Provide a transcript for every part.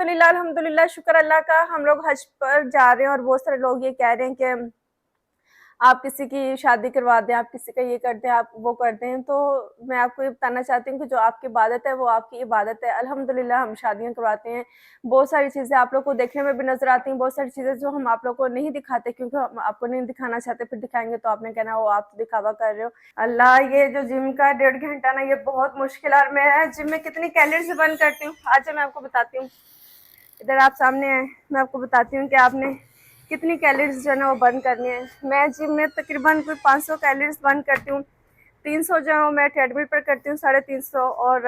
अल्हम्दुलिल्लाह अल्हम्दुलिल्लाह, शुक्र अल्लाह का। हम लोग हज पर जा रहे हैं और बहुत सारे लोग ये कह रहे हैं कि आप किसी की शादी करवा दें, आप किसी का ये कर दें, आप वो कर दें। तो मैं आपको ये बताना चाहती हूँ कि जो आपकी इबादत है वो आपकी इबादत है। अल्हम्दुलिल्लाह हम शादियाँ करवाते हैं। बहुत सारी चीज़ें आप लोग को देखने में भी नज़र आती हैं, बहुत सारी चीज़ें जो हम आप लोग को नहीं दिखाते, क्योंकि हम आपको नहीं दिखाना चाहते। फिर दिखाएँगे तो आपने कहना वो आप तो दिखावा कर रहे हो। अल्लाह, ये जो जिम का 1.5 घंटा ना, ये बहुत मुश्किल है। और मैं जिम में कितनी कैलोरीज़ बर्न करती हूँ, आज मैं आपको बताती हूँ। इधर आप सामने आए, मैं आपको बताती हूँ कि आपने कितनी कैलोरीज जो है ना वो बर्न करनी है। मैं जिम में तकरीबन कोई 500 कैलोरीज बर्न करती हूँ। 300 जो है मैं ट्रेडमिल पर करती हूँ, 350, और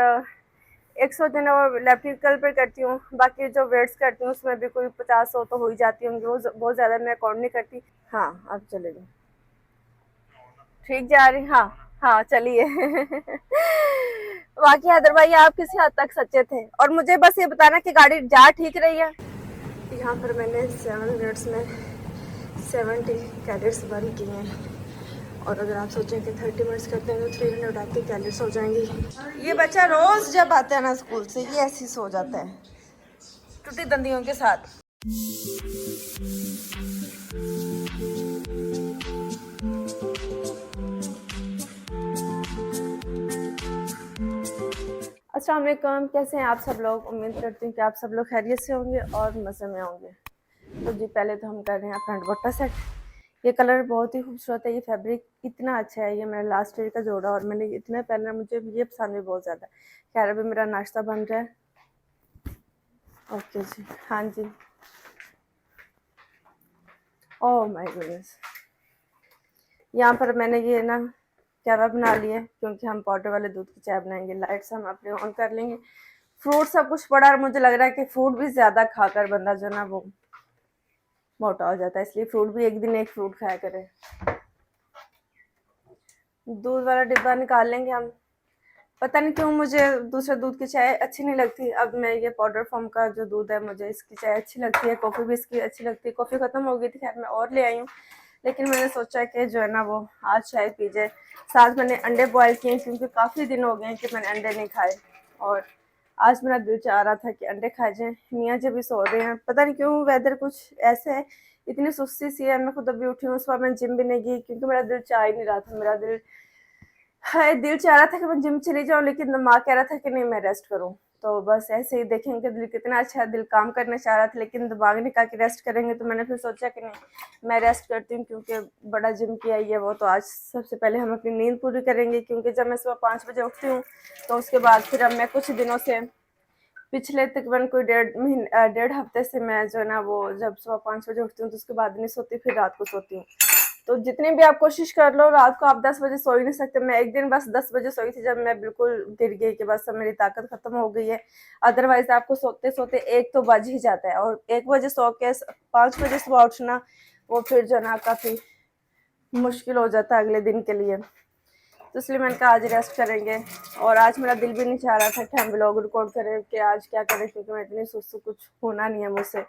100 जो है वो इलेक्ट्रिकल पर करती हूँ। बाकी जो वेट्स करती हूँ उसमें भी कोई 50-100 तो हो ही जाती होंगी, वो बहुत ज़्यादा मैं अकाउंट नहीं करती। हाँ, अब चलेगा, ठीक जा रही। हाँ हाँ, चलिए। बाकी हैदर भाई आप किसी हद तक सच्चे थे, और मुझे बस ये बताना कि गाड़ी जा ठीक रही है। यहाँ पर मैंने 7 मिनट्स में 70 कैलोरीज बर्न किए हैं, और अगर आप सोचें कि 30 मिनट्स करते हैं तो 380 कैलोरीज हो जाएंगी। ये बच्चा रोज़ जब आता है ना स्कूल से, ये ऐसे ही सो जाता है टूटी दंदियों के साथ। अस्सलाम वालेकुम, कैसे हैं आप सब लोग? उम्मीद करती हूँ कि आप सब लोग खैरियत से होंगे और मज़े में होंगे। तो जी, पहले तो हम कर रहे हैं अपना दुपट्टा सेट। ये कलर बहुत ही खूबसूरत है, ये फैब्रिक इतना अच्छा है, ये मेरा लास्ट ईयर का जोड़ा और मैंने इतना पहना, मुझे ये पसंद भी बहुत ज़्यादा। खैर, अभी मेरा नाश्ता बन रहा है। ओके जी, हाँ जी। ओह माय गुडनेस, यहाँ पर मैंने ये ना कहवा बना लिया है, क्योंकि हम पाउडर वाले दूध की चाय बनाएंगे। लाइट्स हम अपने ऑन कर लेंगे। फ्रूट सब कुछ पड़ा, और मुझे लग रहा है कि फ्रूट भी ज़्यादा खाकर बंदा जो ना वो मोटा हो जाता है, इसलिए फ्रूट भी एक दिन एक फ्रूट खाया करें। दूध वाला डिब्बा निकाल लेंगे हम। पता नहीं क्यों मुझे दूसरे दूध की चाय अच्छी नहीं लगती। अब मैं ये पाउडर फॉर्म का जो दूध है, मुझे इसकी चाय अच्छी लगती है। कॉफ़ी भी इसकी अच्छी लगती है। कॉफ़ी ख़त्म हो गई थी, खैर मैं और ले आई हूँ, लेकिन मैंने सोचा कि जो है ना वो आज चाय पी जाए। साथ मैंने अंडे बॉयल किए, क्योंकि काफ़ी दिन हो गए हैं कि मैंने अंडे नहीं खाए, और आज मेरा दिल चाह रहा था कि अंडे खाए जाएँ। मियाँ जी भी सो रहे हैं, पता नहीं क्यों वेदर कुछ ऐसे है, इतनी सुस्ती सी है। मैं खुद अभी उठी हूँ, सुबह मैं जिम भी नहीं गई, क्योंकि मेरा दिल चाह ही नहीं रहा था। मेरा दिल चाह रहा था कि मैं जिम चली जाऊँ, लेकिन दिमाग कह रहा था कि नहीं, मैं रेस्ट करूँ। तो बस ऐसे ही देखेंगे, दिल कितना अच्छा है। दिल काम करना चाह रहा था, लेकिन दिमाग ने कहा कि रेस्ट करेंगे, तो मैंने फिर सोचा कि नहीं, मैं रेस्ट करती हूँ, क्योंकि बड़ा जिम किया ही है वो। तो आज सबसे पहले हम अपनी नींद पूरी करेंगे, क्योंकि जब मैं सुबह 5 बजे उठती हूँ तो उसके बाद फिर अब मैं कुछ दिनों से, पिछले तकरीबन कोई 1.5 हफ्ते से मैं जो है ना वो जब सुबह 5 बजे उठती हूँ तो उसके बाद नहीं सोती, फिर रात को सोती हूँ। तो जितनी भी आप कोशिश कर लो, रात को आप 10 बजे सो ही नहीं सकते। मैं एक दिन बस 10 बजे सोई थी, जब मैं बिल्कुल गिर गई कि बस अब मेरी ताकत खत्म हो गई है। अदरवाइज आपको सोते सोते 1 तो बज ही जाता है, और 1 बजे सो के 5 बजे सुबह उठना, वो फिर जो ना काफ़ी मुश्किल हो जाता है अगले दिन के लिए। तो इसलिए मैंने कहा आज रेस्ट करेंगे। और आज मेरा दिल भी नहीं चाह रहा था कि हम व्लॉग रिकॉर्ड करें, कि आज क्या करें, क्योंकि मैं इतनी सुस्त, कुछ होना नहीं है मुझसे।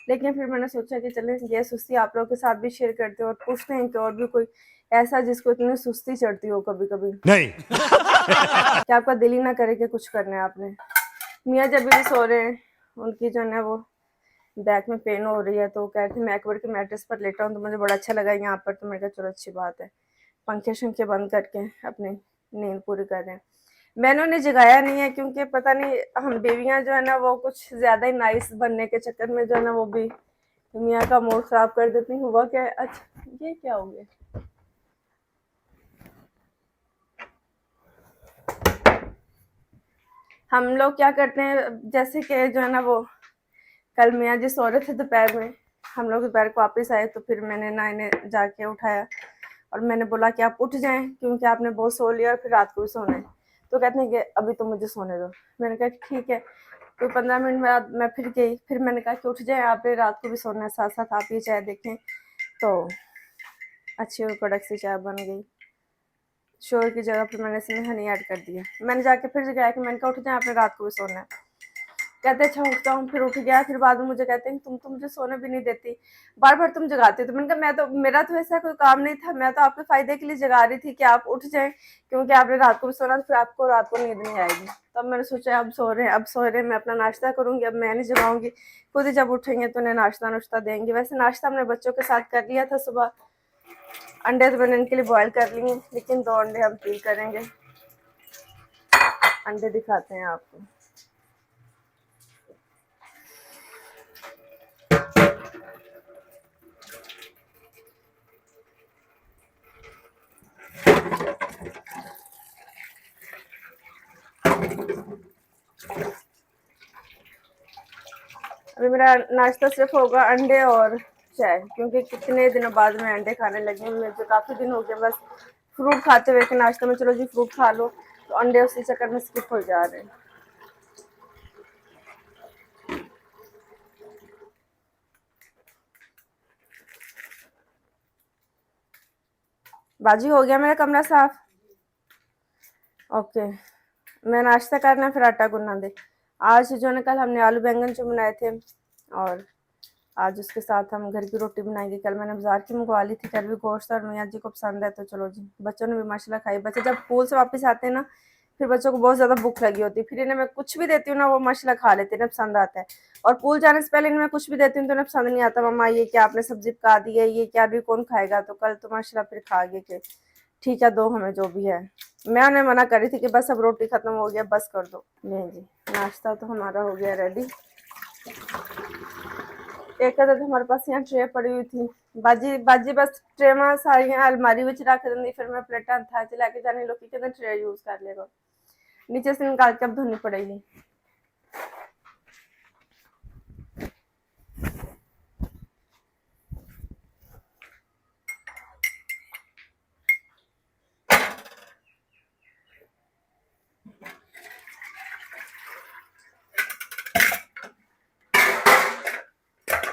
लेकिन फिर मैंने सोचा कि चलें ये सुस्ती आप लोगों के साथ भी शेयर करते हैं, और पूछते हैं कि और भी कोई ऐसा जिसको इतनी सुस्ती चढ़ती हो कभी कभी, नहीं। कि आपका दिल ही ना करे कि कुछ करना है आपने। मियाँ जब भी सो रहे हैं, उनकी जो है वो बैक में पेन हो रही है, तो कह रहे थे मैं अकबर के मैट्रेस पर लेटा हूँ, तो मुझे बड़ा अच्छा लगा यहाँ पर। तो मैंने कहा चलो अच्छी बात है, पंखे शंखे बंद करके अपनी नींद पूरी कर रहे हैं। मैंने उन्हें जगाया नहीं है, क्योंकि पता नहीं हम बीवियां जो है ना वो कुछ ज़्यादा ही नाइस बनने के चक्कर में जो है ना वो भी मियाँ का मूड ख़राब कर देती। हुआ क्या है? अच्छा, ये क्या हो गया? हम लोग क्या करते हैं, जैसे कि जो है ना वो कल मियाँ जी सो रहे थे दोपहर में, हम लोग दोपहर को वापस आए, तो फिर मैंने ना इन्हें जाके उठाया, और मैंने बोला कि आप उठ जाएं, क्योंकि आपने बहुत सो लिया और फिर रात को भी सोना है। तो कहते हैं कि अभी तो मुझे सोने दो। मैंने कहा ठीक है। तो 15 मिनट बाद मैं फिर गई, फिर मैंने कहा कि उठ जाएं, आपने रात को भी सोना है, साथ साथ आप ये चाय देखें। तो अच्छी और कड़क सी चाय बन गई। शोर की जगह पर मैंने इसमें हनी ऐड कर दिया। मैंने जाके फिर जगाया कि मैंने कहा उठ जाए, आपने रात को भी सोना है। कहते अच्छा उठता हूँ, फिर उठ गया, फिर बाद में मुझे कहते हैं तुम तो मुझे सोने भी नहीं देती, बार बार तुम जगाती हो। तो मैंने कहा मैं तो, मेरा तो ऐसा कोई काम नहीं था, मैं तो आपके फायदे के लिए जगा रही थी कि आप उठ जाएं, क्योंकि आपने रात को भी सोना, तो फिर आपको रात को नींद नहीं आएगी। तब मैंने सोचा अब सो रहे हैं, अब सो रहे हैं, मैं अपना नाश्ता करूंगी, अब मैं नहीं जगाऊंगी, खुद ही जब उठेंगे तो उन्हें नाश्ता नुश्ता देंगे। वैसे नाश्ता हमने बच्चों के साथ कर लिया था सुबह, अंडे तो मैंने इनके लिए बॉयल कर लिए, लेकिन 2 अंडे हम पील करेंगे। अंडे दिखाते हैं आपको। अभी मेरा नाश्ता सिर्फ होगा अंडे और चाय, क्योंकि कितने दिनों बाद मैं अंडे खाने लगी हूँ, मुझे काफ़ी दिन हो गए बस फ्रूट खाते हुए कि नाश्ते में चलो जी फ्रूट खा लो, तो अंडे उसी चक्कर में स्किप हो जा रहे हैं। बाजी हो गया मेरा कमरा साफ। ओके, मैं नाश्ता करना फिर आटा गूंदना दे। आज जो है कल हमने आलू बैंगन जो बनाए थे, और आज उसके साथ हम घर की रोटी बनाएंगे। कल मैंने बाजार की मंगवा ली थी, कल भी गोश्त, और मियाँ जी को पसंद है, तो चलो जी, बच्चों ने भी माशाल्लाह खाई। बच्चे जब स्कूल से वापस आते हैं ना, फिर बच्चों को बहुत ज़्यादा भूख लगी होती है, फिर इन्हें मैं कुछ भी देती हूँ ना, वो माशाल्लाह खा लेते हैं, इन्हें पसंद आता है। और पूल जाने से पहले इन्हें मैं कुछ भी देती हूँ तो इन्हें पसंद नहीं आता, मम्मा ये क्या आपने सब्जी पका दी है, ये क्या, अभी कौन खाएगा। तो कल तो माशाल्लाह फिर खा गए कि ठीक है दो हमें जो भी है। मैं उन्हें मना कर रही थी कि बस अब रोटी खत्म हो गया, बस कर दो। नहीं जी, नाश्ता तो हमारा हो गया रेडी। एक तो हमारे पास यहाँ ट्रे पड़ी हुई थी, बाजी बाजी बस ट्रे में सारी अलमारी में रख दी, फिर मैं प्लेटा था लेके जाने लोग कहते ट्रे यूज कर लेगा, नीचे से निकाल के अब धोनी पड़ेगी।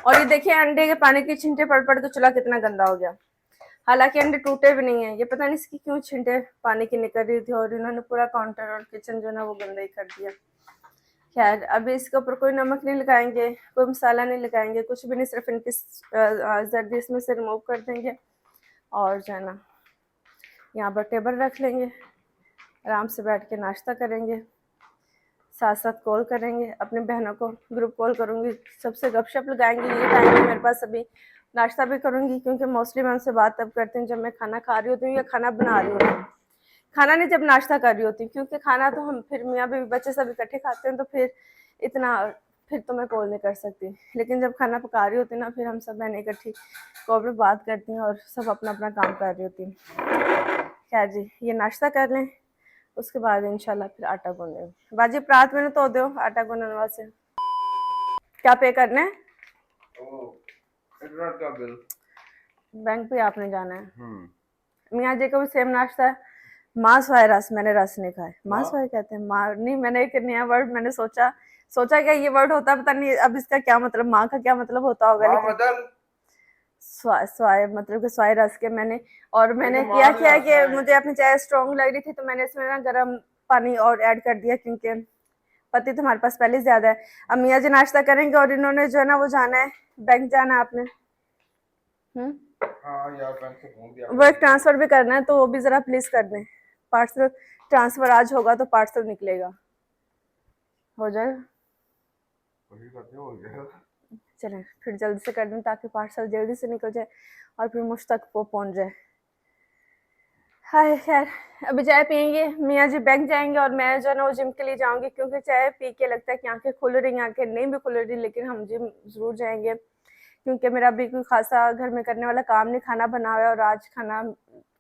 और ये देखिए अंडे के पानी के छींटे पड़ पड़ के चूल्हा कितना गंदा हो गया। हालांकि अंडे टूटे भी नहीं है, ये पता नहीं इसकी क्यों छींटे पानी की निकल रही थी, और इन्होंने पूरा काउंटर और किचन जो ना वो गंदा ही कर दिया। खैर अभी इसके ऊपर कोई नमक नहीं लगाएंगे, कोई मसाला नहीं लगाएंगे, कुछ भी नहीं, सिर्फ इनकी जर्दी इसमें से रिमूव कर देंगे, और जो है ना यहाँ पर टेबल रख लेंगे, आराम से बैठ के नाश्ता करेंगे, साथ साथ कॉल करेंगे, अपनी बहनों को ग्रुप कॉल करूँगी, सबसे गपशप लगाएंगे। ये टाइम है मेरे पास, अभी नाश्ता भी करूँगी, क्योंकि मोस्टली मैं उनसे बात तब करती हूँ जब मैं खाना खा रही होती हूँ या खाना बना रही होती हूँ, खाना नहीं जब नाश्ता कर रही होती हूँ, क्योंकि खाना तो हम फिर मियाँ बीवी बच्चे सब इकट्ठे खाते हैं, तो फिर इतना फिर तो मैं कॉल नहीं कर सकती। लेकिन जब खाना पका रही होती ना, फिर हम सब बहनें इकट्ठी कॉल पर बात करती हैं और सब अपना अपना काम कर रही होती हैं। खैर जी, ये नाश्ता कर लें, उसके बाद इंशाल्लाह फिर आटा गूंदेंगे। बाजी परात में तो दो आटा गूंदने वास्ते क्या पे करना है, इंटरनेट का बिल बैंक पे आपने जाना है। मियाँ जी का भी सेम नाश्ता है, मांस वाले रस, मैंने रस नहीं खाए, मांस वाले कहते हैं, माँ नहीं, मैंने एक नया वर्ड मैंने सोचा सोचा क्या ये वर्ड होता है, पता नहीं अब इसका क्या मतलब, माँ का क्या मतलब होता होगा, लेकिन मतलब स्वाय मतलब कि स्वाय रस के मैंने, और मैंने किया क्या है कि मुझे अपनी चाय स्ट्रॉन्ग लग रही थी, तो मैंने इसमें ना गर्म पानी और ऐड कर दिया, क्योंकि पति तो हमारे पास पहले से ज्यादा है। अब मियाँ जी नाश्ता करेंगे और इन्होंने जो है ना वो जाना है, बैंक जाना है आपने। हाँ यार बैंक से फोन दिया वो एक ट्रांसफर भी करना है, तो वो भी जरा प्लीज कर दें। पार्सल ट्रांसफर आज होगा तो पार्सल निकलेगा, हो जाएगा। वही करते हो गया। चलें फिर जल्दी से कर दें ताकि पार्सल जल्दी से निकल जाए और फिर मुझ तक वो पहुंच जाए। हाय खैर, अभी चाय पियेंगे, मियाँ जी बैंक जाएंगे और मैं जो है ना वो जिम के लिए जाऊंगी, क्योंकि चाय पी के लगता है कि आंखें खुल रही, आंखें नहीं भी खुल रही, लेकिन हम जिम जरूर जाएंगे, क्योंकि मेरा अभी कोई खासा घर में करने वाला काम नहीं, खाना बना हुआ है और आज खाना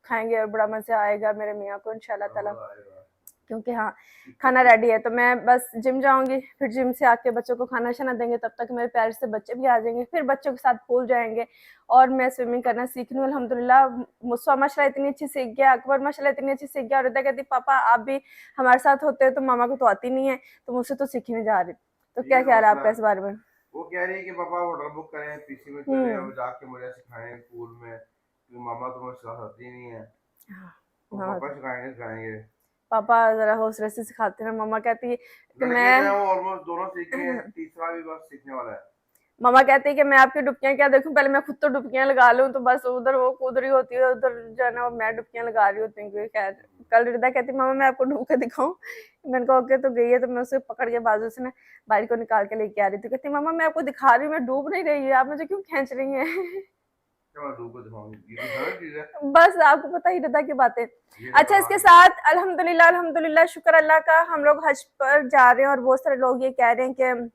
खाएंगे और बड़ा मजा आएगा मेरे मियाँ को इंशाल्लाह ताला, क्योंकि हाँ खाना रेडी है। तो मैं बस जिम जाऊंगी, फिर जिम से आके बच्चों को खाना शाना देंगे, तब तक मेरे प्यार से बच्चे भी आ जाएंगे, फिर बच्चों के साथ पूल जाएंगे, और मैं स्विमिंग करना सीख रही हूँ अल्हम्दुलिल्लाह। मुस्वा माशाल्लाह इतनी अच्छी सीख गया, अकबर माशाल्लाह इतनी अच्छी सीख गया, और रिदा कहती पापा आप भी हमारे साथ होते हैं, तो मामा को तो आती नहीं है, तो मुझसे तो सीखने जा रही। तो क्या ख्याल है आपका इस बारे में? वो कह रही है कि पापा होटल बुक करें, पीसी में चले और जाके मुझे सिखाएं पूल में, क्योंकि मामा तो मुझे सिखाती नहीं है, तो हाँ पापा सिखाएंगे सिखाएंगे। पापा जरा हौसले से सिखाते हैं, मम्मा कहती है कि लड़के मैं जो है वो ऑलमोस्ट दोनों सीख गए हैं, तीसरा भी बस सीखने वाला है। मम्मा कहती है कि मैं आपकी डुबकियां क्या देखूं, पहले मैं खुद तो डुबकियां लगा लूं, तो बस उधर वो कूद रही होती है, उधर जो है ना वो मैं डुबकियां लगा रही होती हूँ। क्योंकि खैर कल रिदा कहती मामा मैं आपको डूब के दिखाऊं, मैंने कहा ओके, तो गई है तो मैं उसे पकड़ के बाजू से ना बाइक को निकाल के लेके आ रही थी, कहती मामा मैं आपको दिखा रही हूँ, मैं डूब नहीं रही है, आप मुझे क्यों खींच रही हैं। क्या मैं दूर को दिखाऊंगी, ये कोई गलत चीज है? बस आपको पता ही रिदा की बातें। ये तो अच्छा, हाँ। इसके साथ अल्हम्दुलिल्लाह अल्हम्दुलिल्लाह शुक्र अल्लाह का, हम लोग हज पर जा रहे हैं और बहुत सारे लोग ये कह रहे हैं कि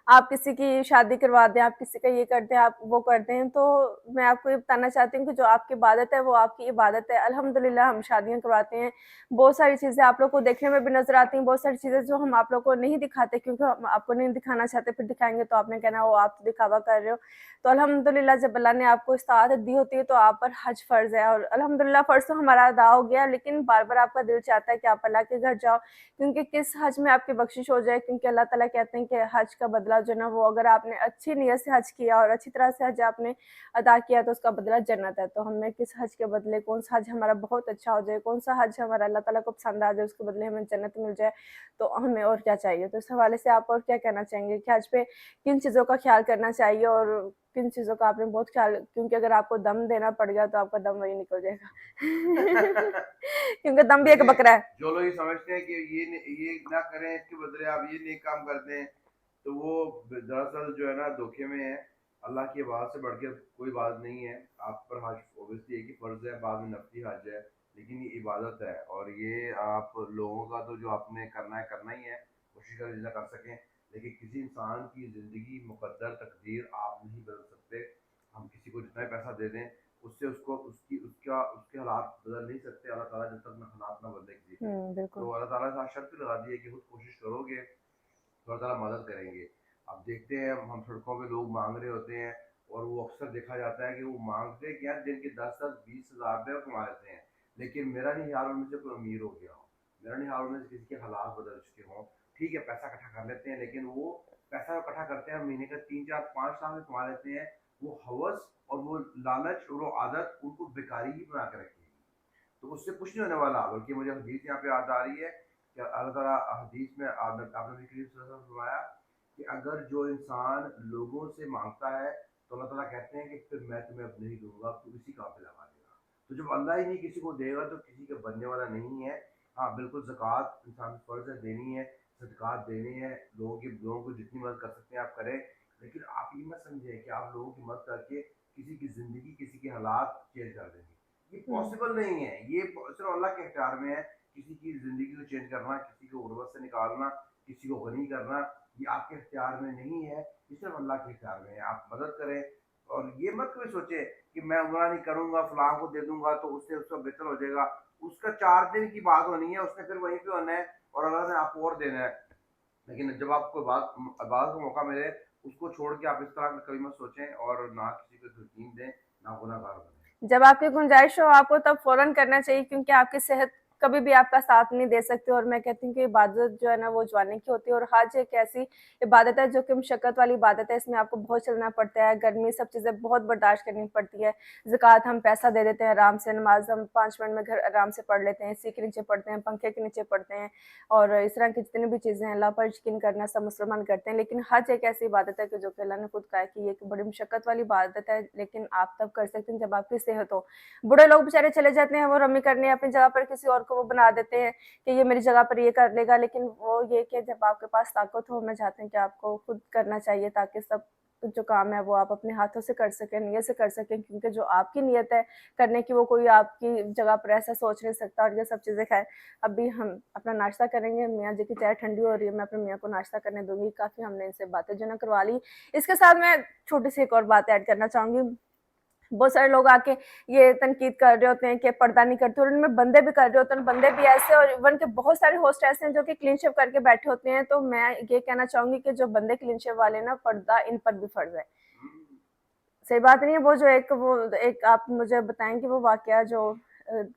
आप किसी की शादी करवा दें, आप किसी का ये करते हैं, आप वो करते हैं, तो मैं आपको ये बताना चाहती हूँ कि जो आपकी इबादत है, वो आपकी इबादत है। अल्हम्दुलिल्लाह हम शादियाँ करवाते हैं, बहुत सारी चीज़ें आप लोग को देखने में भी नज़र आती हैं, बहुत सारी चीज़ें जो हम आप लोग को नहीं दिखाते, क्योंकि हम आपको नहीं दिखाना चाहते, फिर दिखाएँगे तो आपने कहना वो आप तो दिखावा कर रहे हो। तो अल्हम्दुलिल्लाह जब अल्लाह ने आपको इस्ताअत दी होती है, तो आप पर हज फ़र्ज़ है, और अल्हम्दुलिल्लाह फ़र्ज़ तो हमारा अदा हो गया, लेकिन बार-बार आपका दिल चाहता है कि आप अल्लाह के घर जाओ, क्योंकि किस हज में आपकी बख्शिश हो जाए, क्योंकि अल्लाह ताला कहते हैं कि हज का बदला जो है ना, वो अगर आपने अच्छी नीयत से हज किया और अच्छी तरह से हज आपने अदा किया, तो उसका बदला जन्नत है। तो हमें किस हज के बदले कौन सा हज हमारा बहुत अच्छा हो जाए, कौन सा हज हमारा अल्लाह ताला को पसंद आ जाए, उसके बदले हमें जन्नत मिल जाए, तो हमें और क्या चाहिए। तो इस हवाले से आप और क्या कहना चाहेंगे कि हज पे किन चीज़ों का ख्याल करना चाहिए और किन चीज़ों का आपने बहुत ख्याल, क्योंकि अगर आपको दम देना पड़ गया तो आपका दम वही निकल जाएगा। क्योंकि दम भी एक देखिए, बकरा है। जो लोग ये समझते हैं कि ये ना करें, इसके बदले आप ये नेक काम करते हैं, तो वो दरअसल जो है ना धोखे में है। अल्लाह की इबादत से बढ़ के कोई बात नहीं है। आप पर हज ओबियसली एक ही फर्ज है, बाद में नफली हज है, लेकिन ये इबादत है, और ये आप लोगों का तो जो आपने करना ही है, कोशिश करें जितना कर सकें। लेकिन किसी इंसान की ज़िंदगी मुकद्दर तकदीर आप नहीं बदल सकते। हम किसी को जितना भी पैसा दे दें, उससे उसको उसकी उसका उसके हालात बदल नहीं सकते। अल्लाह ताला जब तक हालात ना बदले किसी के, बिल्कुल। तो अल्लाह ताला से शर्त भी लगा दी है कि खुद कोशिश करोगे तो अल्लाह ताला मदद करेंगे। अब देखते हैं, हम सड़कों पे लोग मांग रहे होते हैं, और वो अक्सर देखा जाता है कि वो मांगते क्या, दिन के 10-10, 20 हज़ार रुपये कमा लेते हैं, लेकिन मेरा नहीं ख्याल उनमें से कोई अमीर हो गया हो, मेरा नहीं ख्याल उनमें से किसी के हालात बदल चुके हों। ठीक है, पैसा इकट्ठा कर लेते हैं, लेकिन वो पैसा इकट्ठा करते हैं, महीने का 3 4 5 लाख में कमा लेते हैं। वो हवस और वो लालच और वो आदत उनको बेकारी ही बना के रखेगी, तो उससे कुछ नहीं होने वाला। बल्कि मुझे हदीस यहाँ पे याद आ रही है कि अल्लाह ताला हदीस में आपने भी फरमाया कि अगर जो इंसान लोगों से मांगता है, तो अल्लाह ताला कहते हैं कि फिर मैं तुम्हें अब नहीं दूंगा, तू इसी काम पे लगा देगा। तो जब अल्लाह ही नहीं किसी को देगा, तो किसी के बनने वाला नहीं है। हाँ बिल्कुल, ज़कात इंसान को फ़र्ज़ है देनी है, सदक़ात देने हैं, लोगों को जितनी मदद कर सकते हैं आप करें। लेकिन आप ये मत समझें कि आप लोगों की मदद करके किसी की ज़िंदगी, किसी के हालात चेंज कर देंगे। ये हम्म। पॉसिबल नहीं है, ये सिर्फ अल्लाह के इख्तियार में है। किसी की ज़िंदगी को चेंज करना, किसी को गुर्बत से निकालना, किसी को गनी करना, ये आपके इख्तियार में नहीं है, ये सिर्फ अल्लाह के इख्तियार में है। आप मदद करें, और ये मत कभी सोचे कि मैं उमरा नहीं करूंगा, फलां को दे दूंगा तो उससे उसका बेहतर हो जाएगा। उसका 4 दिन की बात होनी है, उसने फिर वहीं पे होना है, और अल्लाह ने आपको और देना है। लेकिन जब आपको बात इबादत का मौका मिले, उसको छोड़ के आप इस तरह का कभी मत सोचें, और ना किसी को तलकीन दें, ना गुनहगार बनें। जब आपकी गुंजाइश हो आपको तब फ़ौरन करना चाहिए, क्योंकि आपकी सेहत कभी भी आपका साथ नहीं दे सकती, और मैं कहती हूँ कि इबादत जो है ना वो जवानी की होती है, और हज एक ऐसी इबादत है जो कि मशक्क़त वाली इबादत है, इसमें आपको बहुत चलना पड़ता है, गर्मी सब चीज़ें बहुत बर्दाश्त करनी पड़ती है। ज़कात हम पैसा दे देते हैं आराम से, नमाज़ हम 5 मिनट में घर आराम से पढ़ लेते हैं, एसी के नीचे पढ़ते हैं, पंखे के नीचे पढ़ते हैं, और इस तरह की जितनी भी चीज़ें हैं अल्लाह पर यकीन करना सब मुसलमान करते हैं। लेकिन हज एक ऐसी इबादत है कि जो कि अल्लाह ने खुद कहा है कि ये एक बड़ी मशक्क़त वाली इबादत है, लेकिन आप तब कर सकते हैं जब आपकी सेहत हो। बूढ़े लोग बेचारे चले जाते हैं वो रमी करने अपनी जगह पर, किसी और को वो बना देते हैं कि ये मेरी जगह पर ये कर लेगा, लेकिन वो ये कि जब आपके पास ताकत हो, मैं चाहती हूँ कि आपको खुद करना चाहिए, ताकि सब जो काम है वो आप अपने हाथों से कर सकें, नीयत से कर सकें, क्योंकि जो आपकी नीयत है करने की वो कोई आपकी जगह पर ऐसा सोच नहीं सकता। और ये सब चीज़ें खैर, अभी हम अपना नाश्ता करेंगे, मियाँ जी की चाय ठंडी हो रही है, मैं अपने मियाँ को नाश्ता करने दूंगी। काफ़ी हमने इनसे बातें जो ना करवा ली। इसके साथ मैं छोटी सी एक और बात ऐड करना चाहूँगी। बहुत सारे लोग आके ये तनकीद कर रहे होते हैं कि पर्दा नहीं करते, और उनमें बंदे भी कर रहे होते हैं, बंदे भी ऐसे, और इवन के बहुत सारे होस्ट ऐसे हैं जो कि क्लीन शेव करके बैठे होते हैं। तो मैं ये कहना चाहूंगी कि जो बंदे क्लीन शेव वाले ना, पर्दा इन पर भी फर्ज है। सही बात नहीं है। वो एक आप मुझे बताएं कि वो वाकया जो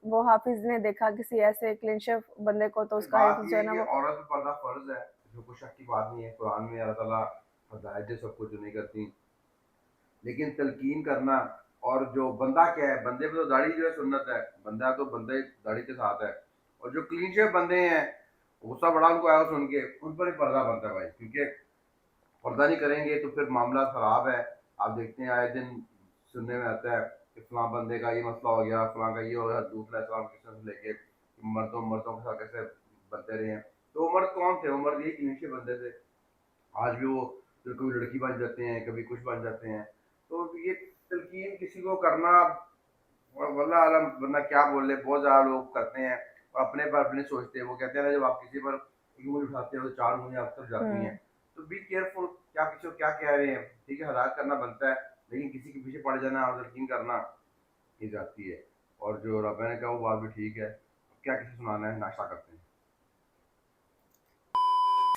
वो हाफिज ने देखा किसी ऐसे क्लीन शेव बंदे को, तो उसका बात हिफ्ज जो ये है है ना कि वो औरत पे पर्दा फर्ज है, जो कोई शक की बात नहीं है। कुरान में अल्लाह ताला हदायत दे सबको जो नहीं करती। लेकिन तलकीन करना, और जो बंदा क्या है, बंदे पे तो दाढ़ी जो है सुन्नत है, बंदा तो बंदे दाढ़ी के साथ है। और जो क्लीन शेव बंदे हैं गुस्सा बड़ा उनको आया सुन के, उन पर ही पर्दा बनता है भाई, क्योंकि पर्दा नहीं करेंगे तो फिर मामला खराब है। आप देखते हैं आए दिन सुनने में आता है कि फलां बंदे का ये मसला हो गया, फलां का ये हो गया, दूसरा इस्लाम किस्म से लेके मर्दों के साथ कैसे बनते रहे हैं। तो वो मर्द कौन थे? वो मर्द ये क्लीन शेव बंदे थे। आज भी वो फिर कभी लड़की बन जाते हैं, कभी कुछ बन जाते हैं। तो ये तलकीन किसी को करना वल्लाह आलम, वरना क्या बोले, बहुत ज़्यादा लोग करते हैं और अपने पर अपने सोचते हैं। वो कहते हैं ना जब आप किसी पर ऊँगली उठाते हो तो 4 उँगलियाँ आप तरफ जाती हैं। तो बी केयरफुल, क्या किसी को क्या कह रहे हैं, ठीक है, हलाक करना बनता है, लेकिन किसी के पीछे पड़ जाना और यकीन करना ये जाती है। और जो रब्बा ने कहा वो बात भी ठीक है। क्या किसी सुनाना है, नाश्ता करते हैं।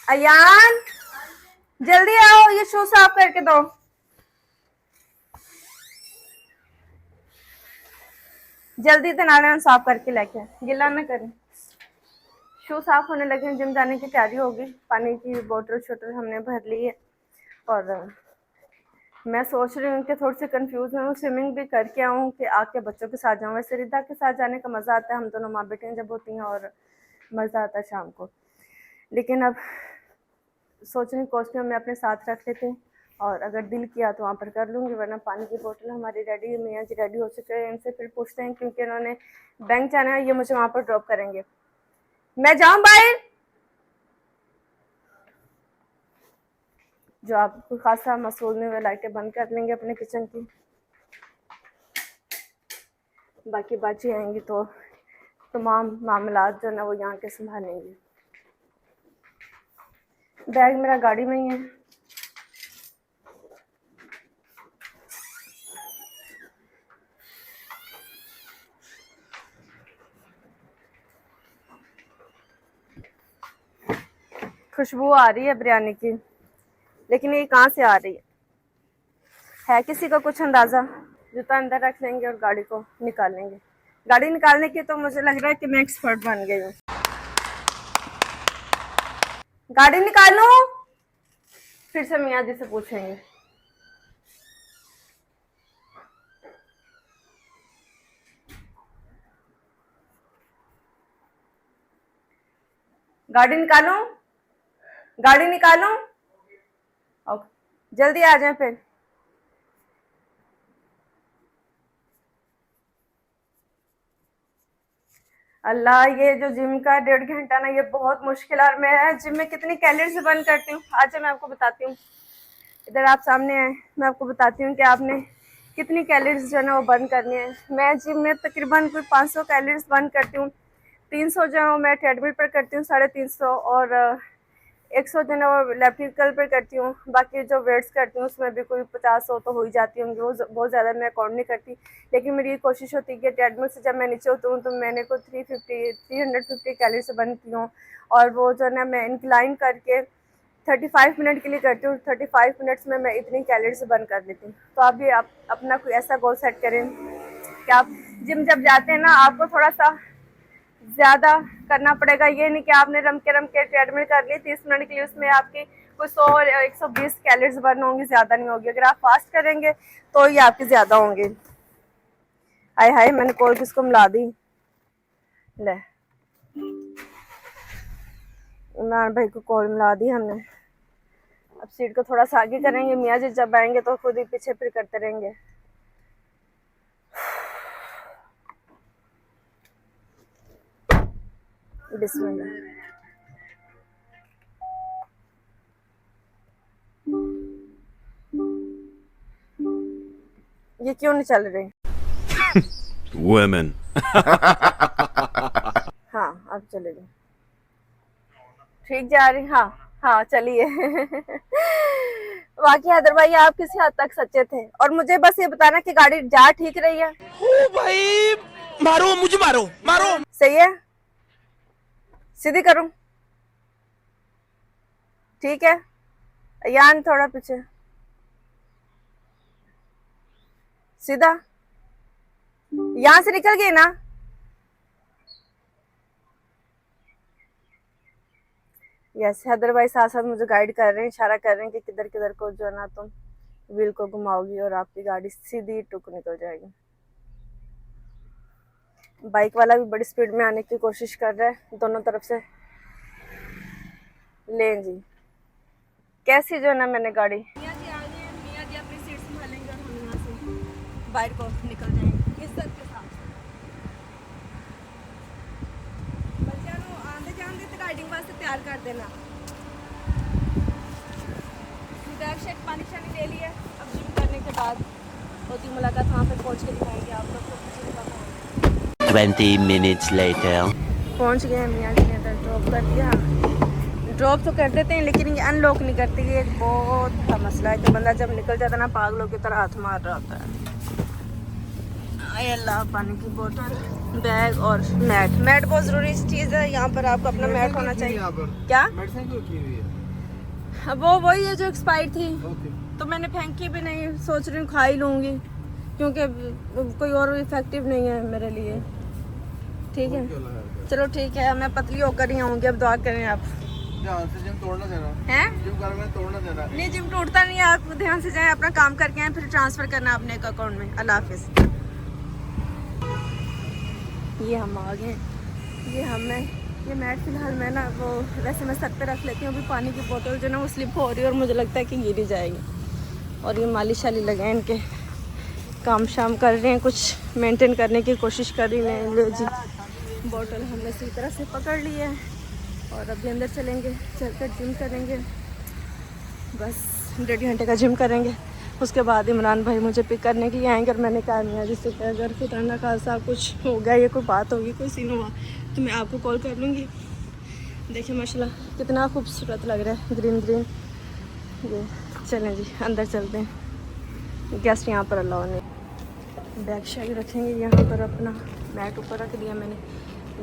अयान जल्दी आओ, ये शू साफ करके दो। जल्दी से नारायण साफ करके लेके गिला ना करें। शू साफ होने लगे हैं, जिम जाने की तैयारी होगी। पानी की बोतल शोतल हमने भर ली है और मैं सोच रही हूँ कि थोड़ी सी कंफ्यूज हूँ, स्विमिंग भी करके आऊँ कि आके बच्चों के साथ जाऊँ। वैसे रिदा के साथ जाने का मज़ा आता है, हम दोनों माँ बेटियाँ जब होती हैं और मज़ा आता है शाम को। लेकिन अब सोच रही कॉस्ट्यूम में अपने साथ रख लेते हैं और अगर दिल किया तो वहाँ पर कर लूँगी, वरना पानी की बोतल हमारी रेडी है। मियाँ जी रेडी हो चुके हैं, इनसे फिर पूछते हैं क्योंकि इन्होंने बैंक जाना है, ये मुझे वहाँ पर ड्रॉप करेंगे। मैं जाऊँ बाहर? जो आपको खासा मसूल में, लाइटें बंद कर लेंगे अपने किचन की। बाकी बाजी आएंगी तो तमाम मामलात जो ना वो यहाँ के संभालेंगे। बैग मेरा गाड़ी में ही है। खुशबू आ रही है बिरयानी की, लेकिन ये कहाँ से आ रही है किसी को कुछ अंदाजा? जूता अंदर रख लेंगे और गाड़ी को निकाल लेंगे। गाड़ी निकालने की तो मुझे लग रहा है कि मैं एक्सपर्ट बन गई हूँ। गाड़ी निकालूं? फिर से मियाँ जी से पूछेंगे। गाड़ी निकालूं? गाड़ी निकालूं? ओके, जल्दी आ जाए फिर। अल्लाह, ये जो जिम का 1.5 घंटा ना, ये बहुत मुश्किल है। और मैं जिम में कितनी कैलोरीज बर्न करती हूँ, आज मैं आपको बताती हूँ। इधर आप सामने आए, मैं आपको बताती हूँ कि आपने कितनी कैलोरीज जो है ना वो बर्न करनी है। मैं जिम में तकरीबन कोई 500 कैलोरीज बर्न करती हूँ। 300 जो है मैं ट्रेडमिल पर करती हूँ, 350, और 100 जो है वो इलेक्ट्रिकल पर करती हूँ। बाकी जो वेट्स करती हूँ उसमें भी कोई 50-100 तो हो ही जाती होंगी, वो बहुत ज़्यादा मैं अकाउंट नहीं करती। लेकिन मेरी ये कोशिश होती है कि ट्रेडमिल से जब मैं नीचे उतरूँ तो मैंने को 350 कैलोरी से बर्न की हूँ। और वो जो है ना मैं इंक्लाइन करके 35 मिनट के लिए करती हूँ। 35 मिनट्स में मैं इतनी कैलोरीज बर्न कर लेती हूँ। तो आप भी आप अपना कोई ऐसा गोल सेट करें कि आप जिम जब जाते हैं ना आपको थोड़ा सा ज़्यादा करना पड़ेगा। ये नहीं कि आपने रम के ट्रेडमिल कर ली 30 मिनट के लिए, उसमें आपकी कोई 100 और 120 कैलोरीज बर्न होंगी, ज़्यादा नहीं होगी। अगर आप फास्ट करेंगे तो ये आपकी ज़्यादा होंगी। हाय हाय, मैंने कॉल किसको मिला दी? ले, इमरान भाई को कॉल मिला दी हमने। अब सीट को थोड़ा सा आगे करेंगे, मियाँ जी जब आएंगे तो खुद ही पीछे फिर करते रहेंगे। बिस्मिल्लाह। ये क्यों नहीं चल रही? Women. हाँ अब चलेगी, ठीक जा रही। हाँ हाँ चलिए। बाकी हैदर भाई आप किसी हद तक सच्चे थे, और मुझे बस ये बताना कि गाड़ी जा ठीक रही है। ओ भाई, मारो मुझे, मारो मारो। सही है, सीधी करूं? ठीक है, यान थोड़ा पीछे, सीधा। यहाँ से निकल गई ना? यस, हैदर भाई साथ साथ मुझे गाइड कर रहे हैं, इशारा कर रहे हैं कि किधर किधर को जो है ना तुम व्हील को घुमाओगी और आपकी गाड़ी सीधी टुक निकल जाएगी। बाइक वाला भी बड़ी स्पीड में आने की कोशिश कर रहा है दोनों तरफ से। लें जी, कैसी जो है ना मैंने गाड़ी। मियाँ जी आ गए हैं, मियाँ जी अपनी सीट संभालेंगे और हम यहाँ से बाहर को निकल जाएंगे इज्जत के साथ। बच्चों को आंदे जांदे तो राइडिंग वास्ते तैयार कर देना। बैग शेक पानी शानी ले लिया। अब जिम करने के बाद होती मुलाकात, वहाँ पे पहुँच के दिखाएंगे आप लोग को। 20 minutes later. पहुँच गए हैं, मियाँ जी ने इधर ड्रॉप कर दिया। ड्रॉप तो कर देते हैं लेकिन ये अनलॉक नहीं करते। ये एक बहुत बड़ा मसला है कि बंदा जब निकल जाता है ना पागलों की तरह हाथ मार रहा होता है। अल्लाह, पानी की बोतल, बैग और मैट बहुत ज़रूरी चीज़ है। यहाँ पर आपको अपना मैट होना चाहिए। क्या मेडिसिन क्यों की हुई है? वो वही है जो एक्सपायर थी, तो मैंने फेंकी भी नहीं, सोच रही हूँ खा ही लूँगी क्योंकि कोई और इफेक्टिव नहीं है मेरे लिए। ठीक है, चलो ठीक है, मैं पतली होकर ही आऊँगी। अब दुआ करें आप। ध्यान से जिम तोड़ना देना हैं? जिम कर में तोड़ना देना नहीं, जिम टूटता नहीं है। आप ध्यान से जाएं, अपना काम करके आए, फिर ट्रांसफ़र करना अपने अकाउंट में। अल्लाह हाफिज़। ये हम आ गए, ये हमें ये मैट फ़िलहाल मैं ना वो वैसे मैं सर पे रख लेती हूँ। अभी पानी की बोतल जो ना वो स्लिप हो रही है और मुझे लगता है कि गिर ही जाएगी। और ये माली शाली लगे हैं, इनके काम शाम कर रहे हैं, कुछ मेंटेन करने की कोशिश कर रही हैं। ले जी, बोतल हमने सही तरह से पकड़ ली है और अभी अंदर चलेंगे, चलकर जिम करेंगे। बस 1.5 घंटे का जिम करेंगे, उसके बाद इमरान भाई मुझे पिक करने के लिए आएंगे। और मैंने कहा मियाँ जी से कि अगर खुदा न खासा कुछ हो गया, ये कोई बात होगी, कोई सीन हुआ तो मैं आपको कॉल कर लूँगी। देखिए माशाल्लाह कितना खूबसूरत लग रहा है, ग्रीन ग्रीन। ये चलें जी, अंदर चलते हैं। गेस्ट यहाँ पर अलाउ नहीं। बैग शैग रखेंगे यहाँ पर, अपना मैट ऊपर रख दिया मैंने।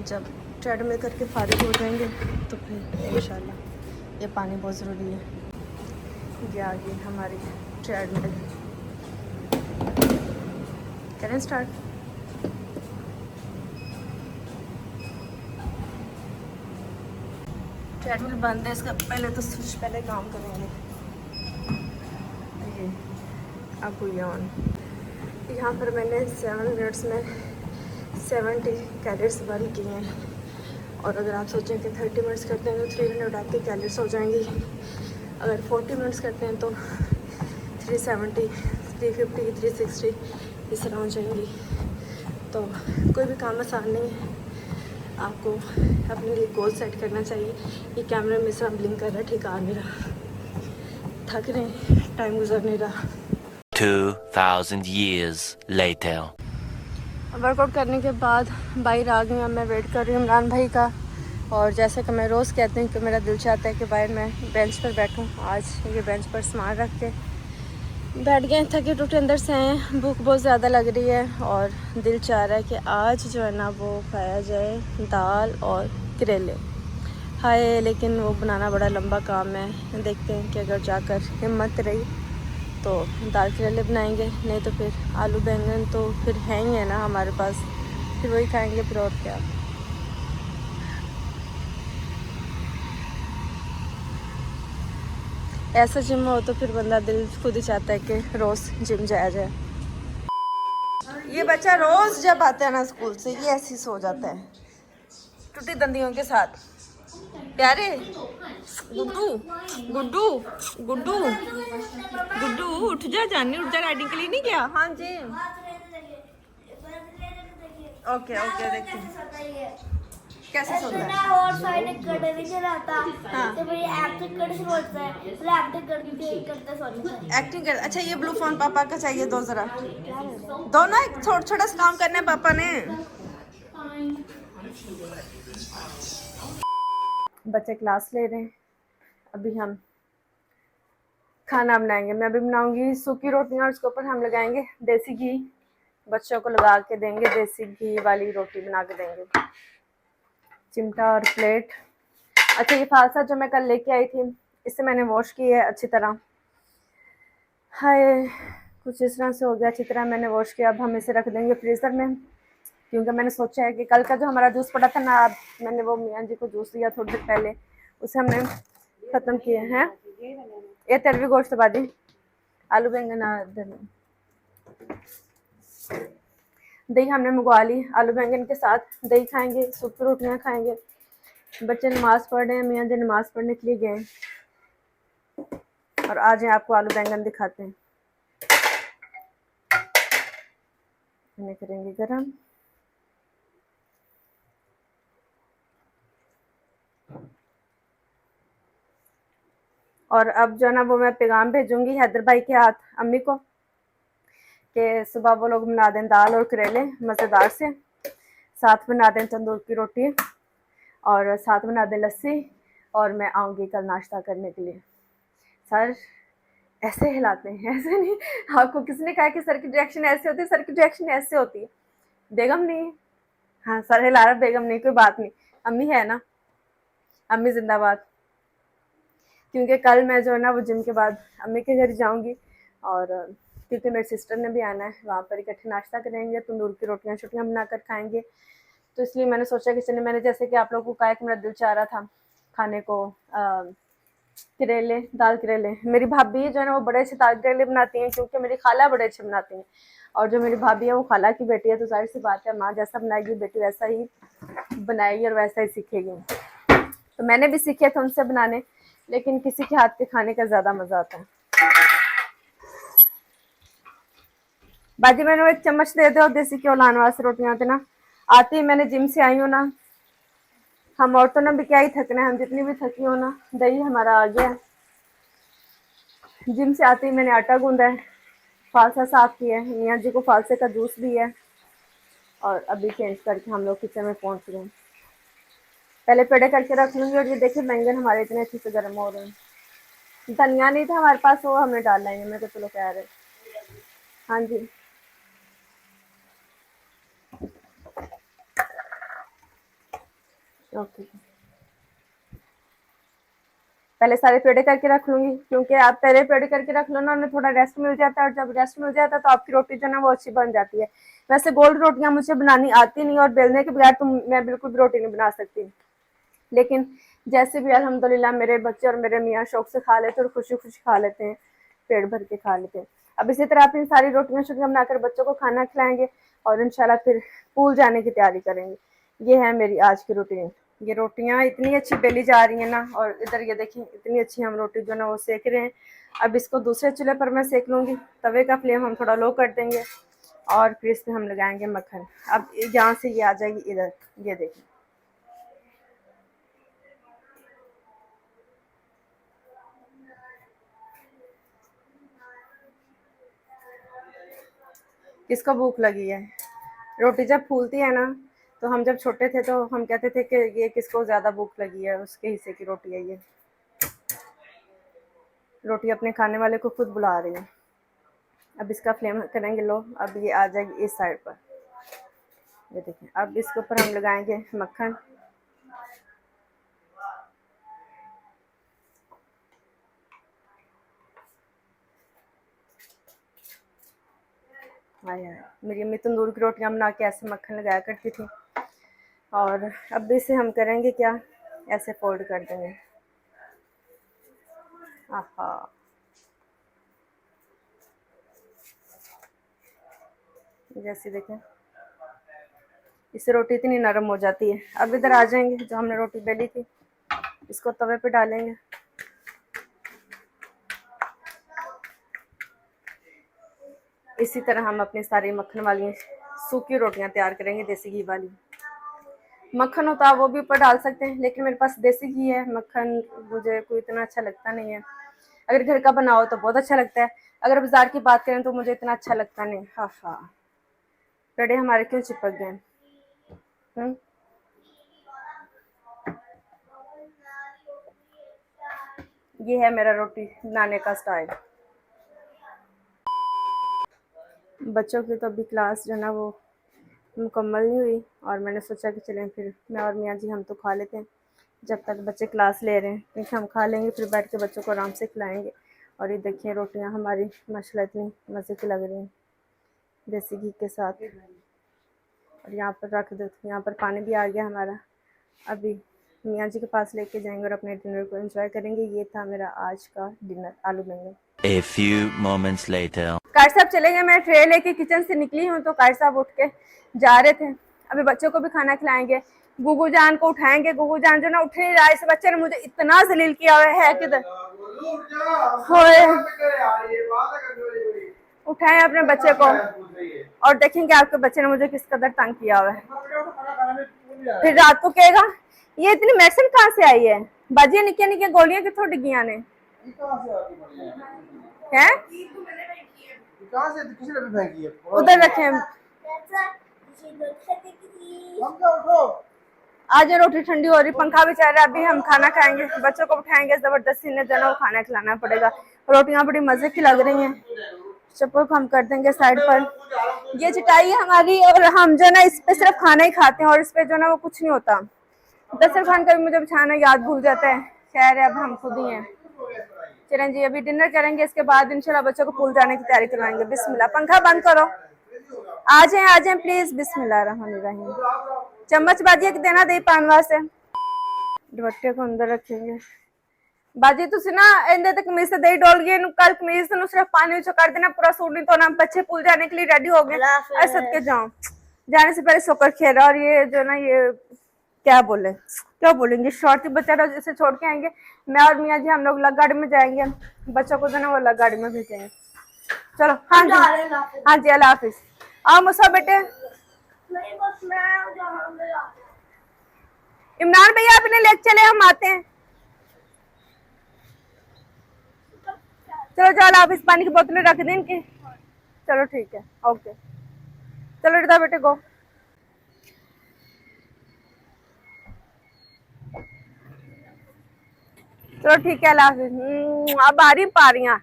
जब ट्रेडमिल करके फारिग हो जाएंगे तो फिर इंशाल्लाह। ये पानी बहुत ज़रूरी है। ये आ गई हमारी ट्रेडमिल। करें स्टार्ट। ट्रेडमिल बंद है, इसका पहले तो स्विच पहले काम करेंगे। ये अब हुई ऑन। यहाँ पर मैंने 7 मिनट्स में 70 कैलोरीज बर्न किए हैं। और अगर आप सोचें कि 30 मिनट्स करते हैं तो 300 आपकी कैलोरीज हो जाएंगी। अगर 40 मिनट्स करते हैं तो 370, 350, 360 इस तरह हो जाएंगी। तो कोई भी काम आसान नहीं है, आपको अपने लिए गोल सेट करना चाहिए। ये कैमरे में से ब्लिंक कर रहा है, ठीक आ नहीं रहा, थक रहे हैं, टाइम गुजर नहीं रहा। 2000 years later. वर्कआउट करने के बाद बाहर आ गई, मैं वेट कर रही हूँ इमरान भाई का। और जैसे कि मैं रोज़ कहती हूँ कि मेरा दिल चाहता है कि बाहर मैं बेंच पर बैठूँ। आज ये बेंच पर सामान रख के बैठ गए, थके टूटे अंदर से हैं, भूख बहुत ज़्यादा लग रही है और दिल चाह रहा है कि आज जो है ना वो खाया जाए दाल और करेले। हाय, लेकिन वो बनाना बड़ा लंबा काम है। देखते हैं कि अगर जाकर हिम्मत रही तो दाल करेले बनाएंगे, नहीं तो फिर आलू बैंगन तो फिर हैं ही है ना हमारे पास, फिर वही खाएंगे, फिर और क्या। ऐसा जिम हो तो फिर बंदा दिल खुद ही चाहता है कि रोज़ जिम जाया जाए। ये बच्चा रोज़ जब आता है ना स्कूल से ये ऐसे ही सो जाता है टूटी दंदियों के साथ। प्यारे गुड्डू गुड्डू गुड्डू गुड्डू उठ जा, जानी उठ जा, राइडिंग के लिए नहीं गया? हाँ जी, ओके ओके, देखते हैं कैसे सोता है। और साइड कड़े भी चलाता तो मेरी एक्टिंग कर सोचता है, मतलब एक्टिंग करते सोचता है। एक्टिंग कर। अच्छा, ये ब्लू फोन पापा का चाहिए, दो जरा दो ना, एक छोटा सा काम करना है पापा ने। बच्चे क्लास ले रहे हैं, अभी हम खाना बनाएंगे। मैं अभी बनाऊंगी सूखी रोटियां और उसके ऊपर हम लगाएंगे देसी घी। बच्चों को लगा के देंगे, देसी घी वाली रोटी बना के देंगे। चिमटा और प्लेट। अच्छा, ये फालसा जो मैं कल लेके आई थी, इसे मैंने वॉश की है अच्छी तरह। हाय, कुछ इस तरह से हो गया, अच्छी तरह मैंने वॉश किया। अब हम इसे रख देंगे फ्रीज़र में, क्योंकि मैंने सोचा है कि कल का जो हमारा जूस पड़ा था ना, मैंने वो मियाँ जी को जूस दिया थोड़ी देर पहले, उसे हमने ख़त्म किया है। ये तेरवी गोश्त बाजी आलू बैंगन दही हमने मंगवा ली, आलू बैंगन के साथ दही खाएंगे, सूखी रोटियां खाएंगे। बच्चे नमाज़ पढ़ रहे हैं, मियाँ जी नमाज़ पढ़ने के लिए गए हैं। और आज आपको आलू बैंगन दिखाते हैं। इन्हें करेंगे गरम। और अब जो है ना वो मैं पैगाम भेजूंगी हैदर भाई के हाथ अम्मी को कि सुबह वो लोग बना दें दाल और करेले मज़ेदार से, साथ बना दें तंदूर की रोटी और साथ बना दें लस्सी, और मैं आऊँगी कल नाश्ता करने के लिए। सर ऐसे हिलाते हैं, ऐसे नहीं। आपको किसने कहा कि सर की रिएक्शन ऐसे होती है? सर की रिएक्शन ऐसे होती है। बेगम नहीं, हाँ सर हिला रहा, बेगम नहीं, कोई बात नहीं, अम्मी है ना, अम्मी जिंदाबाद। क्योंकि कल मैं जो है ना वो जिम के बाद अम्मी के घर जाऊंगी, और क्योंकि मेरी सिस्टर ने भी आना है, वहाँ पर इकट्ठे नाश्ता करेंगे, तंदूर की रोटियाँ छोटियाँ बनाकर खाएंगे। तो इसलिए मैंने सोचा कि चलिए, मैंने जैसे कि आप लोगों को कहा कि मेरा दिल चाह रहा था खाने को करेले, दाल करेले। मेरी भाभी जो है ना वो बड़े अच्छे दाल करेले बनाती हैं, क्योंकि मेरी खाला बड़े अच्छे बनाती हैं, और जो मेरी भाभी है वो खाला की बेटी है, तो जाहिर सी बात है माँ जैसा बनाएगी बेटी वैसा ही बनाएगी और वैसा ही सीखेगी। तो मैंने भी सीखे थे उनसे बनाने, लेकिन किसी के हाथ के खाने का ज़्यादा मज़ा आता है। बाजी मैंने एक चम्मच दे दो देसी घ्यो लाने वास्ते रोटियां ते ना। आती ही मैंने जिम से आई हूँ ना, हम औरतों ने भी क्या ही थकना है, हम जितनी भी थकी हो ना, दही हमारा आ गया है। जिम से आते ही मैंने आटा गूंदा है, फालसा साफ किया है, मियाँ जी को फालसे का जूस दिया है, और अभी चेंज करके हम लोग किचन में पहुंच रहे हैं। पहले पेड़े करके रख लूंगी। और ये देखिए बैंगन हमारे इतने अच्छे से गर्म हो रहे हैं। धनिया नहीं था हमारे पास, वो हमने डाल लेंगे, मेरे को चलो कह रहे। हाँ जी, ओके। पहले सारे पेड़े करके रख लूंगी, क्योंकि आप पहले पेड़े करके रख लो ना, उन्हें थोड़ा रेस्ट मिल जाता है, और जब रेस्ट मिल जाता है तो आपकी रोटी जो है ना वो अच्छी बन जाती है। वैसे गोल्ड रोटियां मुझे बनानी आती नहीं, और बेलने के बगैर तो मैं बिल्कुल भी रोटी नहीं बना सकती, लेकिन जैसे भी अल्हम्दुलिल्लाह मेरे बच्चे और मेरे मियाँ शौक से खा लेते हैं और खुशी खुशी खा लेते हैं, पेट भर के खा लेते हैं। अब इसी तरह अपनी सारी रोटियां शोटियां बनाकर बच्चों को खाना खिलाएंगे, और इंशाल्लाह फिर पूल जाने की तैयारी करेंगे। ये है मेरी आज की रूटीन। ये रोटियां इतनी अच्छी बेली जा रही हैं ना, और इधर ये देखिए इतनी अच्छी हम रोटी जो ना वो सेक रहे हैं। अब इसको दूसरे चूल्हे पर मैं सेक लूँगी, तवे का फ्लेम हम थोड़ा लो कर देंगे, और फिर इस पर हम लगाएंगे मक्खन। अब यहाँ से ये आ जाएगी इधर, ये देखिए किसको भूख लगी है। रोटी जब फूलती है ना, तो हम जब छोटे थे तो हम कहते थे कि ये किसको ज़्यादा भूख लगी है, उसके हिस्से की रोटी है ये। रोटी अपने खाने वाले को खुद बुला रही है। अब इसका फ्लेम करेंगे लो, अब ये आ जाएगी इस साइड पर, ये देखिए। अब इसके ऊपर हम लगाएंगे मक्खन। हाय हाय, मेरी अम्मी तंदूर की रोटियां बना के ऐसे मक्खन लगाया करती थी। और अब इसे हम करेंगे क्या, ऐसे फोल्ड कर देंगे। आहा, जैसे देखें इससे रोटी इतनी नरम हो जाती है। अब इधर आ जाएंगे, जो हमने रोटी बेली थी इसको तवे पे डालेंगे। इसी तरह हम अपनी सारी मक्खन वाली सूखी रोटियां तैयार करेंगे, देसी घी वाली। मक्खन होता है वो भी ऊपर डाल सकते हैं, लेकिन मेरे पास देसी घी है, मक्खन मुझे कोई इतना अच्छा लगता नहीं है। अगर घर का बनाओ तो बहुत अच्छा लगता है, अगर बाजार की बात करें तो मुझे इतना अच्छा लगता नहीं। हाँ हाँ, पेड़े हमारे क्यों चिपक गए? ये है मेरा रोटी बनाने का स्टाइल। बच्चों की तो अभी क्लास जो है ना वो मुकम्मल नहीं हुई, और मैंने सोचा कि चलें फिर मैं और मियाँ जी हम तो खा लेते हैं जब तक बच्चे क्लास ले रहे हैं, क्योंकि हम खा लेंगे फिर बैठ के बच्चों को आराम से खिलाएंगे। और ये देखिए रोटियां हमारी माशाल्लाह इतनी मज़े की लग रही हैं देसी घी के साथ। और यहाँ पर रख देते, यहाँ पर पानी भी आ गया हमारा। अभी मियाँ जी के पास लेके जाएंगे और अपने डिनर को एंजॉय करेंगे। ये था मेरा आज का डिनर, आलू बैंगन। A few moments later. Car साहब चले गए, मैं ट्रे लेके किचन से निकली हूँ तो कार साहब उठ के जा रहे थे। अभी बच्चों को भी खाना खिलाएंगे, गुगू जान को उठाएंगे। गुगू जान जो ना उठ नहीं रहा है, इस बच्चे ने मुझे इतना जलील किया हुआ है किधर उठाए अपने बच्चे को, और देखेंगे आपके बच्चे ने मुझे किस कदर तंग किया हुआ है। फिर रात को कहेगा ये इतनी मेडिसिन कहाँ से आई है, बाजी निक्की निक्की गोलियां कितों डिगियां ने हैं, किसी ने भी फेंकी है उधर रखे हैं। आज रोटी ठंडी हो रही, पंखा भी चल रहा है। अभी हम खाना खाएंगे, बच्चों को उठाएंगे, जबरदस्ती ने जना वो खाना खिलाना पड़ेगा। रोटियां बड़ी मजे की लग रही हैं। चप्पल को हम कर देंगे साइड पर। ये चटाई है हमारी, और हम जो ना इस पे सिर्फ खाना ही खाते हैं, और इस पे जो ना वो कुछ नहीं होता। दस्तरखान का भी मुझे बिछाना याद भूल जाता है। खैर है, अब हम खुद ही हैं। चलें जी, अभी डिनर करेंगे, इसके बाद इंशाल्लाह बच्चों को पूल जाने की तैयारी करवाएंगे। बिस्मिल्लाह, पंखा बंद करो, आ जाए प्लीज। बिस्मिल्लाह रहमान रहीम। चम्मच बाजी देना दे पानवा से, दुपट्टे को अंदर रखेंगे। बाजी तुसी ना इंदे ते कमीज से दही डोल गई, कल कमीज से सिर्फ पानी चो कर देना, पूरा सूट नहीं तो ना। बच्चे पूल जाने के लिए रेडी हो गए, ऐसा के जाओ। जाने से पहले सोकर खेरा, और ये जो ना ये क्या बोलेंगे शॉर्ट बच्चा जैसे छोड़ के आएंगे। मैं और मियाँ जी हम लोग अलग गाड़ी में जाएंगे, बच्चों को जो ना वो अलग गाड़ी में भेजेंगे। चलो हाँ जी, हाँ जी, अल्लाह हाफिज। आओ मुसा बेटे। इमरान भैया अपने ले चले, हम आते हैं। चलो जाओ, आप इस पानी की बोतलें रख दें इनकी। चलो ठीक है, ओके। चलो रिदा बेटे गो। चलो ठीक है, अल्लाह हाफिज। अब आ रही पारियां,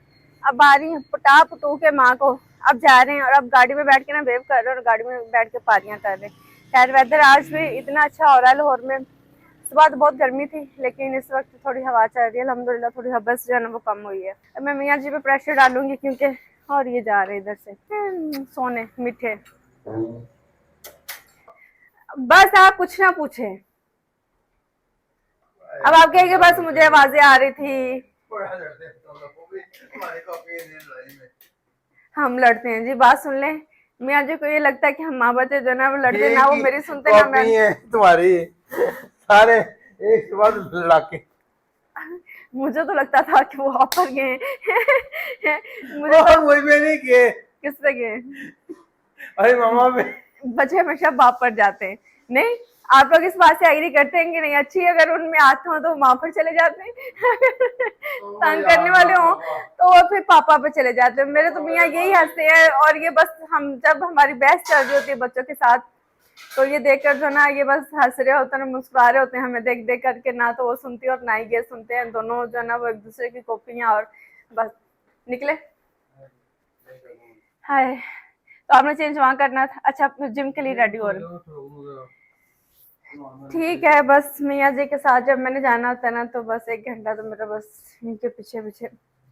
अब आ रही पटा पटू के माँ को। अब जा रहे हैं, और अब गाड़ी में बैठ के ना वेव कर रहे हैं, और गाड़ी में बैठ के पारियां कर रहे हैं। खैर वेदर आज भी इतना अच्छा हो रहा है लाहौर में। सुबह तो बहुत गर्मी थी, लेकिन इस वक्त थोड़ी हवा चल रही है अल्हम्दुलिल्लाह। थोड़ी हबस जो है ना वो कम हुई है। अब मैं मियाँ जी पे प्रेशर डालूंगी, क्योंकि और ये जा रहे इधर से सोने मीठे। बस आप कुछ ना पूछे, अब आप कहेंगे बस मुझे आवाजें आ रही थी। हम लड़ते हैं जी, बात सुन ले। मियाँ जी को ये लगता है कि हम माँ बच्चे जो ना वो लड़ते, ना वो मेरी सुनते ना मैं तुम्हारी। सारे एक बात लड़ाके। मुझे तो लगता था कि वो आप पर गए मुझे तो वही पे नहीं किए। किस पे गए? अरे मामा पे। बच्चे हमेशा बाप पर जाते हैं। नहीं, आप लोग इस बात से एग्री करते हैं कि नहीं? अच्छी अगर उनमें आते हो तो माँ पर चले जाते हैं तंग करने वाले हो तो वो फिर पापा पे चले जाते हैं। मेरे तो मियाँ यही हंसते हैं, और ये बस हम जब हमारी बहस चल रही होती है बच्चों के साथ, तो ये देखकर जो ना ये बस हंस रहे होते हैं, मुस्कुरा रहे होते हैं हमें देख देख करके। ना तो वो सुनती है और ना ही ये सुनते हैं, दोनों जो ना वो एक दूसरे की कॉपियां। और बस निकले। हाय, तो आपने चेंज वहां करना था। अच्छा, जिम के लिए रेडी हो रहे? ठीक है, बस मियाँ जी के साथ जब मैंने जाना होता है ना, तो बस 1 घंटा तो मेरा बस इनके पीछे पीछे,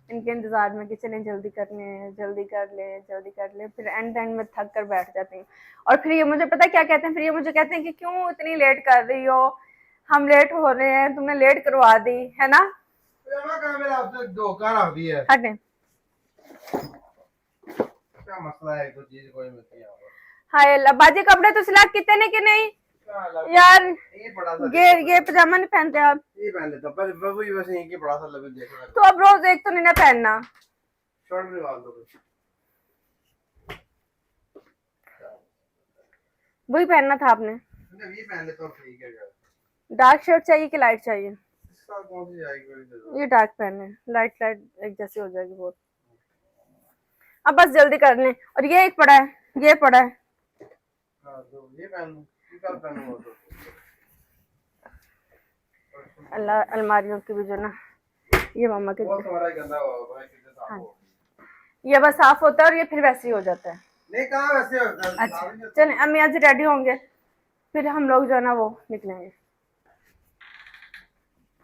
इनके इंतजार में कि चलें जल्दी करने, जल्दी कर ले। फिर एंड में थक कर बैठ जाती हूँ। और फिर ये मुझे पता क्या कहते हैं, फिर ये मुझे कहते हैं कि क्यों इतनी लेट कर रही हो, हम लेट हो रहे हैं, तुमने लेट करवा दी है ना। हटे, क्या मसला है, कोई चीज कोई मिलती है। हाय अल्लाह, बाजी कपड़े तो सिला कितने ने कि नहीं यार? ये पजामा नहीं पहनते आप? ये पहन लेता पर वही वैसे एक ही बड़ा सा लेवल देखना। तो अब रोज एक तो नहीं ना पहनना। शर्ट भी निकाल दो, वही पहनना था आपने। ये पहन लेता हूं, ठीक है यार। डार्क शर्ट चाहिए कि लाइट चाहिए? इसका कौन सी आएगी? ये डार्क पहनने, लाइट एक जैसी हो जाएगी बहुत। अब बस जल्दी कर लें। और ये एक पड़ा है, ये पड़ा है। हां तो ये पहन, कल पहनूंगा तो। अल्लाह, अलमारियों की भी जो ना ये मामा के वो तुम्हारा गंदा हुआ है, कितने साफ हो। ये बस साफ होता है और ये फिर वैसे ही हो जाता है। नहीं कहां वैसे होता है। अच्छा चलें, अम्मी आज रेडी होंगे, फिर हम लोग जो ना वो निकलेंगे।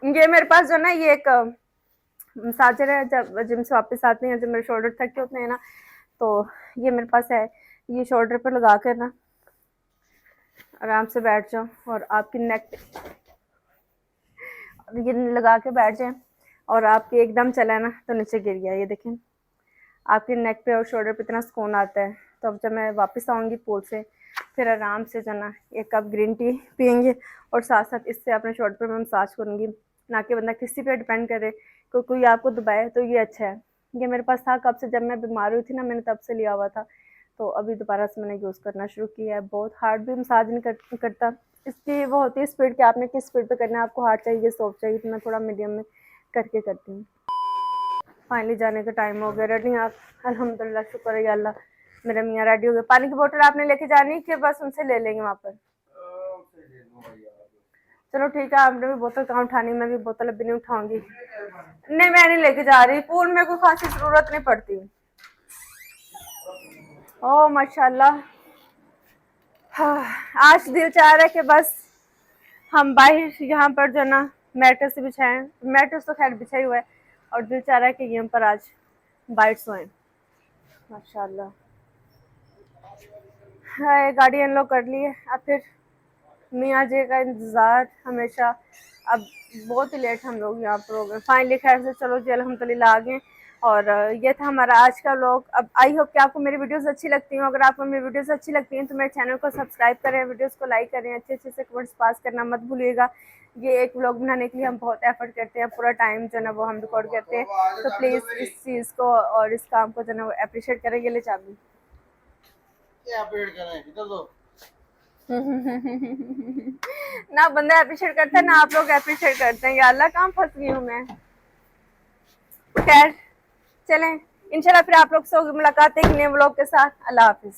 ये मेरे पास जो ना ये एक मसाजर है, जब जिम से वापस आते हैं, जब मेरे शोल्डर थके होते हैं ना, तो ये मेरे पास है। ये शोल्डर पर लगा कर ना आराम से बैठ जाओ, और आपकी नेक ये लगा के बैठ जाए, और आपकी एकदम चला ना तो नीचे गिर गया, ये देखें आपके नेक पे और शोल्डर पे इतना सुकून आता है। तो अब जब मैं वापस आऊँगी पूल से, फिर आराम से जो ना एक कप ग्रीन टी पियेंगे और साथ साथ इससे अपने शोल्डर पर मैं मसाज करूँगी, ना कि बंदा किसी पे डिपेंड करे कोई आपको दबाए। तो ये अच्छा है, ये मेरे पास था कब से, जब मैं बीमार हुई थी ना, मैंने तब से लिया हुआ था। तो अभी दोबारा से मैंने यूज़ करना शुरू किया है। बहुत हार्ड भी मसाज नहीं करता, इसकी वो होती है स्पीड कि आपने किस स्पीड पे करना है, आपको हार्ड चाहिए सॉफ्ट चाहिए, तो मैं थोड़ा मीडियम में करके करती हूँ। फाइनली जाने का टाइम हो गया, रेडी आप? अल्हम्दुलिल्लाह, शुक्र है अल्लाह, मेरे मियाँ रेडी हो गए। पानी की बोतल आपने लेके जानी कि बस उनसे ले लेंगे वहाँ पर? चलो ठीक है, आपने भी बोतल कहाँ उठानी, मैं भी बोतल अभी नहीं उठाऊंगी। नहीं, मैं नहीं लेके जा रही, पूल में कोई खासी जरूरत नहीं पड़ती। ओह माशाल्लाह, हाँ, आज दिल चाह रहा है कि बस हम बाहर यहाँ पर जो ना मैट्रेस बिछाएं, मैट्रेस तो खैर बिछा ही हुआ है, और दिल चाह रहा है कि यहाँ पर आज बाइट सोएं। माशाल्लाह, हाँ, गाड़ी अनलॉक कर ली है। अब फिर मियाँ जी का इंतज़ार हमेशा, अब बहुत ही लेट हम लोग यहाँ पर हो गए। फाइनली खैर से चलो जी, अल्हम्दुलिल्लाह आ गए। और ये था हमारा आज का व्लॉग। अब आई होप कि आपको मेरी वीडियोस अच्छी लगती हैं। अगर आपको मेरी वीडियोस अच्छी लगती हैं तो मेरे चैनल को सब्सक्राइब करें, वीडियोस को लाइक करें, अच्छे अच्छे से कमेंट्स पास करना मत भूलिएगा। ये एक व्लॉग बनाने के लिए हम बहुत एफर्ट करते हैं, पूरा टाइम जो है ना वो हम रिकॉर्ड करते हैं। तो प्लीज़ इस चीज़ को और इस काम को जो है ना वो अप्रिशिएट करें। ये ले चाबी ना बंदा अप्रिशिएट करता है ना आप लोग अप्रिशिएट करते हैं। या अल्लाह, कहाँ फंस गई हूँ मैं। खैर चलें, इंशाल्लाह फिर आप लोग से होगी मुलाकात एक नए व्लॉग के साथ। अल्लाह हाफिज़।